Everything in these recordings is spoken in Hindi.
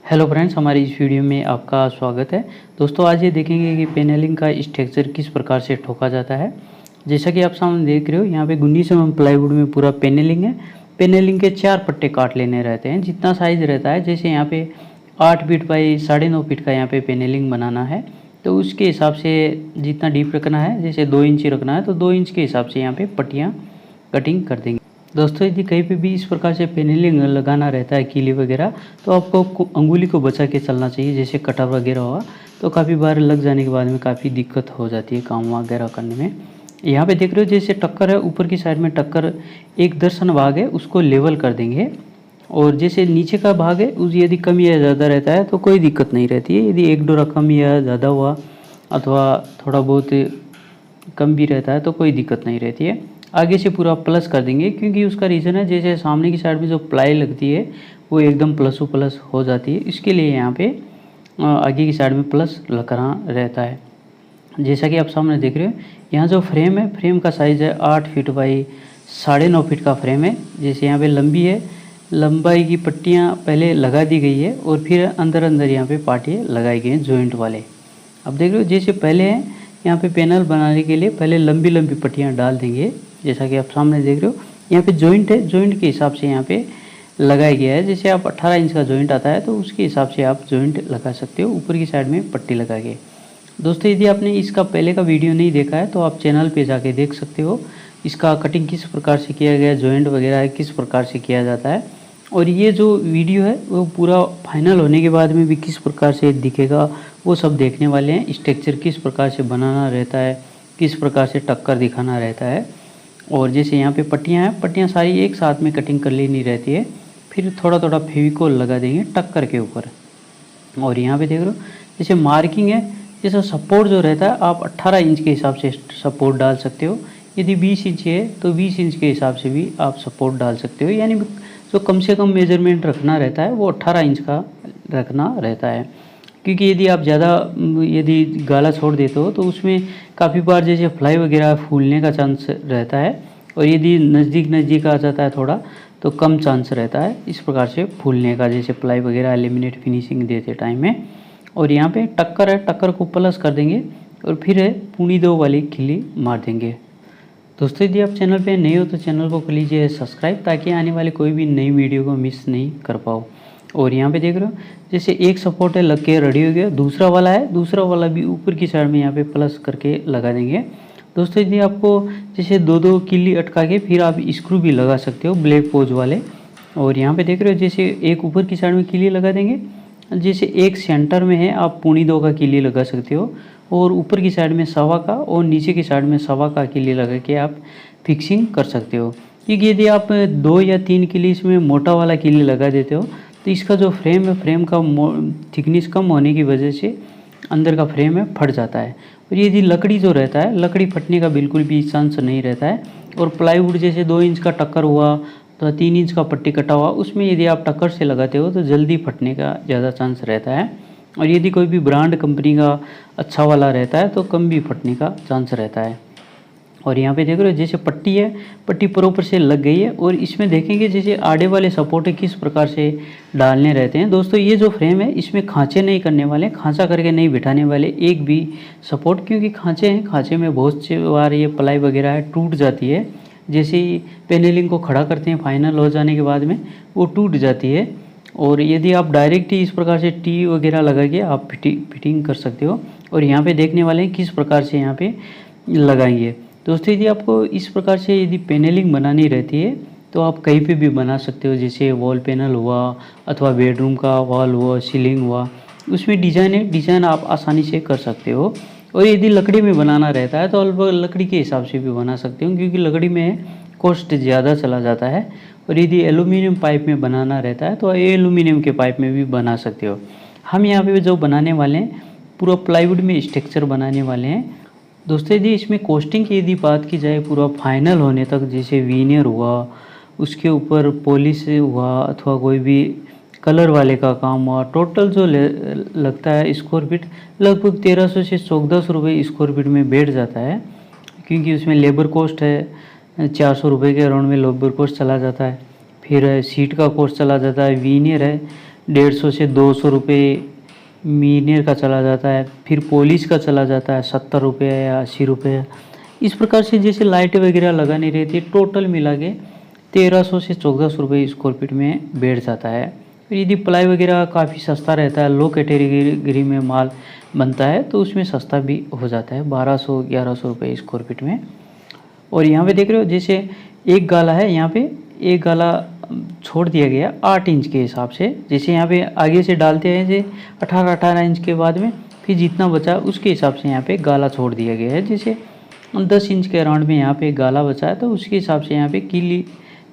हेलो फ्रेंड्स, हमारी इस वीडियो में आपका स्वागत है। दोस्तों, आज ये देखेंगे कि पैनलिंग का स्ट्रक्चर किस प्रकार से ठोका जाता है। जैसा कि आप सामने देख रहे हो, यहाँ पे 19 mm प्लाईवुड में पूरा पैनलिंग है। पैनलिंग के 4 पट्टे काट लेने रहते हैं। जितना साइज़ रहता है, जैसे यहाँ पे 8 फीट बाई 9.5 फीट का यहाँ पे पैनलिंग बनाना है, तो उसके हिसाब से जितना डीप रखना है, जैसे 2 इंच रखना है तो 2 इंच के हिसाब से यहाँ पे पट्टियाँ कटिंग कर देंगे। दोस्तों, यदि कहीं पे भी इस प्रकार से पैनलिंग लगाना रहता है, कीली वगैरह, तो आपको अंगुली को बचा के चलना चाहिए। जैसे कटा वगैरह हुआ तो काफ़ी बार लग जाने के बाद में काफ़ी दिक्कत हो जाती है काम वगैरह करने में। यहाँ पे देख रहे हो, जैसे टक्कर है, ऊपर की साइड में टक्कर एक दर्शन भाग है, उसको लेवल कर देंगे। और जैसे नीचे का भाग है, उस यदि कम या ज़्यादा रहता है तो कोई दिक्कत नहीं रहती है। यदि एक डोरा कम या ज़्यादा हुआ अथवा थोड़ा बहुत कम भी रहता है तो कोई दिक्कत नहीं रहती है। आगे से पूरा प्लस कर देंगे, क्योंकि उसका रीज़न है, जैसे सामने की साइड में जो प्लाई लगती है वो एकदम प्लस हो जाती है। इसके लिए यहाँ पे आगे की साइड में प्लस लगना रहता है। जैसा कि आप सामने देख रहे हो, यहाँ जो फ्रेम है, फ्रेम का साइज़ है 8 फीट बाई 9.5 फीट का फ्रेम है। जैसे यहाँ पे लंबी है, लंबाई की पट्टियाँ पहले लगा दी गई है और फिर अंदर यहाँ पे पार्टियाँ लगाई गई हैं जॉइंट वाले। अब देख रहे हो, जैसे पहले है, यहाँ पे पैनल बनाने के लिए पहले लंबी लंबी पट्टियाँ डाल देंगे। जैसा कि आप सामने देख रहे हो, यहाँ पे जॉइंट है, जॉइंट के हिसाब से यहाँ पे लगाया गया है। जैसे आप 18 इंच का जॉइंट आता है तो उसके हिसाब से आप जॉइंट लगा सकते हो, ऊपर की साइड में पट्टी लगा के। दोस्तों, यदि आपने इसका पहले का वीडियो नहीं देखा है तो आप चैनल पे जाके देख सकते हो, इसका कटिंग किस प्रकार से किया गया है, जॉइंट वगैरह किस प्रकार से किया जाता है। और ये जो वीडियो है वो पूरा फाइनल होने के बाद में भी किस प्रकार से दिखेगा वो सब देखने वाले हैं। स्ट्रक्चर किस प्रकार से बनाना रहता है, किस प्रकार से टक्कर दिखाना रहता है। और जैसे यहाँ पे पट्टियाँ हैं, पट्टियाँ सारी एक साथ में कटिंग कर लेनी रहती है। फिर थोड़ा थोड़ा फेविकोल लगा देंगे टक्कर के ऊपर। और यहाँ पे देख रहे हो, जैसे मार्किंग है, जैसे सपोर्ट जो रहता है आप 18 इंच के हिसाब से सपोर्ट डाल सकते हो। यदि 20 इंच है तो 20 इंच के हिसाब से भी आप सपोर्ट डाल सकते हो। यानी जो कम से कम मेजरमेंट रखना रहता है वो 18 इंच का रखना रहता है। क्योंकि यदि आप ज़्यादा यदि गाला छोड़ देते हो तो उसमें काफ़ी बार जैसे फ्लाई वगैरह फूलने का चांस रहता है। और यदि नज़दीक आ जाता है थोड़ा तो कम चांस रहता है इस प्रकार से फूलने का, जैसे प्लाई वगैरह लेमिनेट फिनिशिंग देते टाइम में। और यहाँ पे टक्कर है, टक्कर को प्लस कर देंगे और फिर है पूनी 2 वाली खिल्ली मार देंगे। दोस्तों, यदि आप चैनल पे नए हो तो चैनल को कर लीजिए सब्सक्राइब, ताकि आने वाले कोई भी नई वीडियो को मिस नहीं कर पाओ। और यहाँ पे देख रहे हो, जैसे एक सपोर्ट है लग के रेडी हो गया, दूसरा वाला है, दूसरा वाला भी ऊपर की साइड में यहाँ पे प्लस करके लगा देंगे। दोस्तों, यदि आपको जैसे 2 किल्ली अटका के फिर आप स्क्रू भी लगा सकते हो ब्लैक पोज वाले। और यहाँ पे देख रहे हो, जैसे एक ऊपर की साइड में किल्ली लगा देंगे, जैसे एक सेंटर में है आप पूनी 2 का किल्ली लगा सकते हो। और ऊपर की साइड में 1.25 का और नीचे की साइड में 1.25 का किल्ली लगा के आप फिक्सिंग कर सकते हो। क्योंकि यदि आप 2 या 3 किल्ली इसमें मोटा वाला किल्ली लगा देते हो तो इसका जो फ्रेम है, फ्रेम का थिकनेस कम होने की वजह से अंदर का फ्रेम है फट जाता है। और यदि लकड़ी जो रहता है, लकड़ी फटने का बिल्कुल भी चांस नहीं रहता है। और प्लाईवुड जैसे 2 इंच का टक्कर हुआ तो 3 इंच का पट्टी कटा हुआ, उसमें यदि आप टक्कर से लगाते हो तो जल्दी फटने का ज़्यादा चांस रहता है। और यदि कोई भी ब्रांड कंपनी का अच्छा वाला रहता है तो कम भी फटने का चांस रहता है। और यहाँ पे देख रहे हो, जैसे पट्टी है, पट्टी प्रॉपर से लग गई है। और इसमें देखेंगे जैसे आड़े वाले सपोर्ट किस प्रकार से डालने रहते हैं। दोस्तों, ये जो फ्रेम है इसमें खांचे नहीं करने वाले, खांचा करके नहीं बिठाने वाले एक भी सपोर्ट, क्योंकि खांचे हैं, खांचे में बहुत से बार ये प्लाई वगैरह है टूट जाती है। जैसे ही पैनलिंग को खड़ा करते हैं फाइनल हो जाने के बाद में वो टूट जाती है। और यदि आप डायरेक्ट ही इस प्रकार से टी वगैरह लगा के आप फिटिंग कर सकते हो। और यहाँ पे देखने वाले हैं किस प्रकार से यहाँ पे लगाएंगे। दोस्तों, यदि आपको इस प्रकार से यदि पैनलिंग बनानी रहती है तो आप कहीं पे भी बना सकते हो। जैसे वॉल पैनल हुआ अथवा बेडरूम का वॉल हुआ, सीलिंग हुआ, उसमें डिज़ाइन आप आसानी से कर सकते हो। और यदि लकड़ी में बनाना रहता है तो लकड़ी के हिसाब से भी बना सकते हो, क्योंकि लकड़ी में कॉस्ट ज़्यादा चला जाता है। और यदि एलुमिनियम पाइप में बनाना रहता है तो एलुमिनियम के पाइप में भी बना सकते हो। हम यहाँ पे जो बनाने वाले हैं पूरा प्लाईवुड में स्ट्रक्चर बनाने वाले हैं। दोस्तों, यदि इसमें कॉस्टिंग की यदि बात की जाए पूरा फाइनल होने तक, जैसे वीनियर हुआ, उसके ऊपर पॉलिश हुआ अथवा कोई भी कलर वाले का काम हुआ, टोटल जो लगता है स्क्वायर फीट लगभग 1300 से 1400 रुपये स्क्वायर फीट में बैठ जाता है। क्योंकि उसमें लेबर कॉस्ट है 400 रुपये के अराउंड में लेबर कॉस्ट चला जाता है। फिर सीट का कॉस्ट चला जाता है, वीनियर है 150 से 200 रुपये मीनियर का चला जाता है, फिर पॉलिश का चला जाता है 70 रुपये या 80 रुपये। इस प्रकार से जैसे लाइटें वगैरह लगानी रहती है, टोटल मिला के 1300 से 1400 रुपये स्क्वायर फीट में बैठ जाता है। फिर यदि प्लाई वगैरह काफ़ी सस्ता रहता है, लो कैटेगरी में माल बनता है तो उसमें सस्ता भी हो जाता है 1200-1100 रुपये स्क्वायर फीट में। और यहाँ पे देख रहे हो जैसे एक गाला है, यहाँ पे एक गाला छोड़ दिया गया 8 इंच के हिसाब से। जैसे यहाँ पे आगे से डालते हैं जैसे 18 इंच के बाद में, फिर जितना बचा उसके हिसाब से यहाँ पे गाला छोड़ दिया गया है। जैसे 10 इंच के अराउंड में यहाँ पे गाला बचा है तो उसके हिसाब से यहाँ पे कीली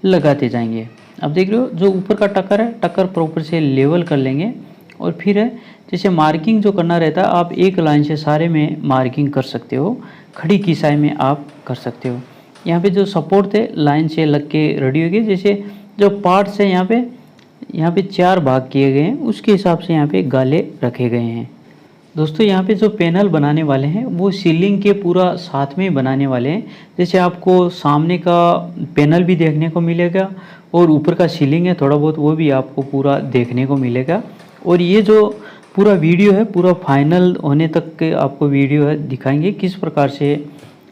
लगाते जाएंगे। अब देख रहे हो जो ऊपर का टक्कर है, टक्कर प्रॉपर से लेवल कर लेंगे। और फिर है जैसे मार्किंग जो करना रहता है, आप एक लाइन से सारे में मार्किंग कर सकते हो, खड़ी किसाई में आप कर सकते हो। यहाँ पे जो सपोर्ट थे लाइन से लग के रेडी हो गए। जैसे जो पार्ट्स है यहाँ पे 4 भाग किए गए हैं, उसके हिसाब से यहाँ पे गाले रखे गए हैं। दोस्तों यहाँ पे जो पैनल बनाने वाले हैं वो सीलिंग के पूरा साथ में बनाने वाले हैं। जैसे आपको सामने का पैनल भी देखने को मिलेगा और ऊपर का सीलिंग है थोड़ा बहुत, वो भी आपको पूरा देखने को मिलेगा। और ये जो पूरा वीडियो है, पूरा फाइनल होने तक के आपको वीडियो है दिखाएंगे किस प्रकार से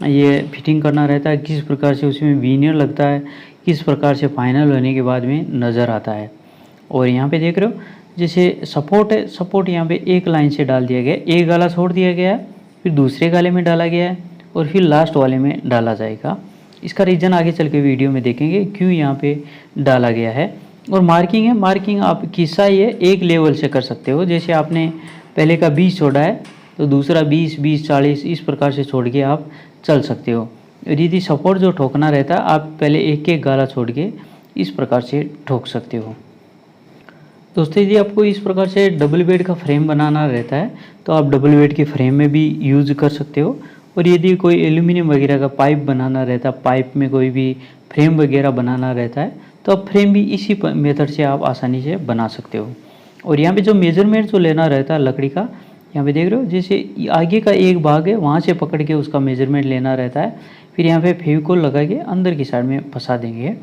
ये फिटिंग करना रहता है, किस प्रकार से उसमें वीनियर लगता है, किस प्रकार से फाइनल होने के बाद में नज़र आता है। और यहाँ पे देख रहे हो जैसे सपोर्ट है, सपोर्ट यहाँ पे एक लाइन से डाल दिया गया है, एक गाला छोड़ दिया गया है, फिर दूसरे गाले में डाला गया है और फिर लास्ट वाले में डाला जाएगा। इसका रीज़न आगे चल के वीडियो में देखेंगे क्यों यहाँ पे डाला गया है। और मार्किंग है, मार्किंग आप किस्सा ही है एक लेवल से कर सकते हो। जैसे आपने पहले का 20 छोड़ा है तो दूसरा 20-40 इस प्रकार से छोड़ के आप चल सकते हो। और यदि सपोर्ट जो ठोकना रहता है आप पहले एक एक गाला छोड़ के इस प्रकार से ठोक सकते हो। दोस्तों यदि आपको इस प्रकार से डबल बेड का फ्रेम बनाना रहता है तो आप डबल बेड के फ्रेम में भी यूज़ कर सकते हो। और यदि कोई एल्यूमिनियम वगैरह का पाइप बनाना रहता है, पाइप में कोई भी फ्रेम वगैरह बनाना रहता है तो आप फ्रेम भी इसी मेथड से आप आसानी से बना सकते हो। और यहाँ पे जो मेजरमेंट जो लेना रहता है लकड़ी का, यहाँ पे देख रहे हो जैसे आगे का एक भाग है वहाँ से पकड़ के उसका मेजरमेंट लेना रहता है। फिर यहाँ पे फेविकोल लगा के अंदर की साइड में फंसा देंगे।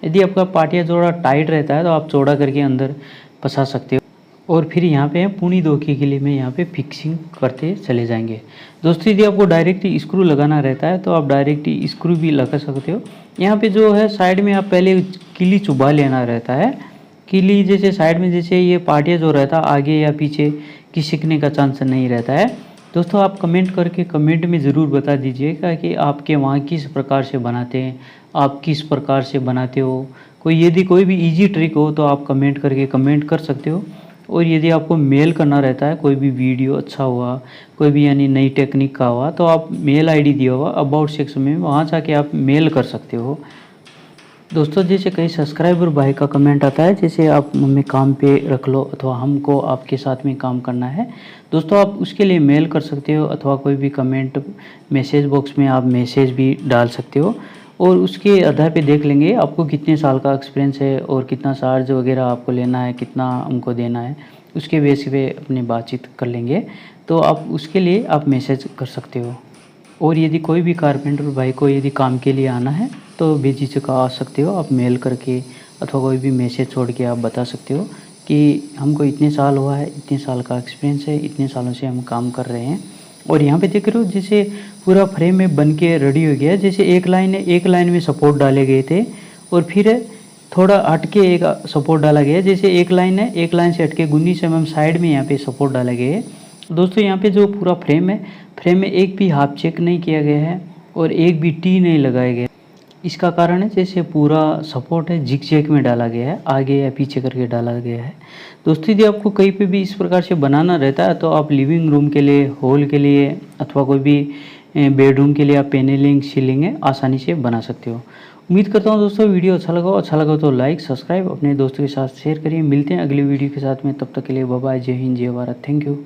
यदि आपका पाटिया जोड़ा टाइट रहता है तो आप चौड़ा करके अंदर फंसा सकते हो। और फिर यहाँ पे पूनी 2 के लिए में यहाँ पे फिक्सिंग करते चले जाएंगे। दोस्तों यदि आपको डायरेक्ट स्क्रू लगाना रहता है तो आप डायरेक्ट स्क्रू भी लगा सकते हो। यहाँ पे जो है साइड में आप पहले कीली चुभा लेना रहता है। कीली जैसे साइड में जैसे ये पाटिया जो रहता है आगे या पीछे खिसकने का चांस नहीं रहता है। दोस्तों आप कमेंट करके कमेंट में ज़रूर बता दीजिएगा कि आपके वहाँ किस प्रकार से बनाते हैं, आप किस प्रकार से बनाते हो। यदि कोई भी इजी ट्रिक हो तो आप कमेंट करके कमेंट कर सकते हो। और यदि आपको मेल करना रहता है, कोई भी वीडियो अच्छा हुआ, कोई भी यानी नई टेक्निक का हुआ तो आप मेल आईडी दिया हुआ अबाउट सेक्शन में, वहाँ जाके आप मेल कर सकते हो। दोस्तों जैसे कई सब्सक्राइबर भाई का कमेंट आता है जैसे आप हमें काम पे रख लो अथवा हमको आपके साथ में काम करना है, दोस्तों आप उसके लिए मेल कर सकते हो अथवा कोई भी कमेंट मैसेज बॉक्स में आप मैसेज भी डाल सकते हो। और उसके आधार पे देख लेंगे आपको कितने साल का एक्सपीरियंस है और कितना चार्ज वगैरह आपको लेना है, कितना हमको देना है, उसके बेस पे अपनी बातचीत कर लेंगे। तो आप उसके लिए आप मैसेज कर सकते हो। और यदि कोई भी कारपेंटर भाई को यदि काम के लिए आना है तो बेझिझक आ सकते हो, आप मेल करके अथवा कोई भी मैसेज छोड़ के आप बता सकते हो कि हमको इतने साल हुआ है, इतने साल का एक्सपीरियंस है, इतने सालों से हम काम कर रहे हैं। और यहाँ पे देख रहे हो जैसे पूरा फ्रेम में बन के रेडी हो गया है। जैसे एक लाइन है, एक लाइन में सपोर्ट डाले गए थे और फिर थोड़ा हटके एक सपोर्ट डाला गया है। जैसे एक लाइन है, एक लाइन से हटके 19 mm साइड में यहाँ पे सपोर्ट डाला गया है। दोस्तों यहाँ पे जो पूरा फ्रेम है, फ्रेम में एक भी हाफ चेक नहीं किया गया है और एक भी टी नहीं लगाया गया। इसका कारण है जैसे पूरा सपोर्ट है जिग जैग में डाला गया है, आगे या पीछे करके डाला गया है। दोस्तों यदि आपको कहीं पे भी इस प्रकार से बनाना रहता है तो आप लिविंग रूम के लिए, हॉल के लिए अथवा कोई भी बेडरूम के लिए आप पैनलिंग सीलिंग है आसानी से बना सकते हो। उम्मीद करता हूँ दोस्तों वीडियो अच्छा लगा तो लाइक सब्सक्राइब अपने दोस्तों के साथ शेयर करिए। मिलते हैं अगली वीडियो के साथ में, तब तक के लिए बाय बाय, जय हिंद जय भारत, थैंक यू।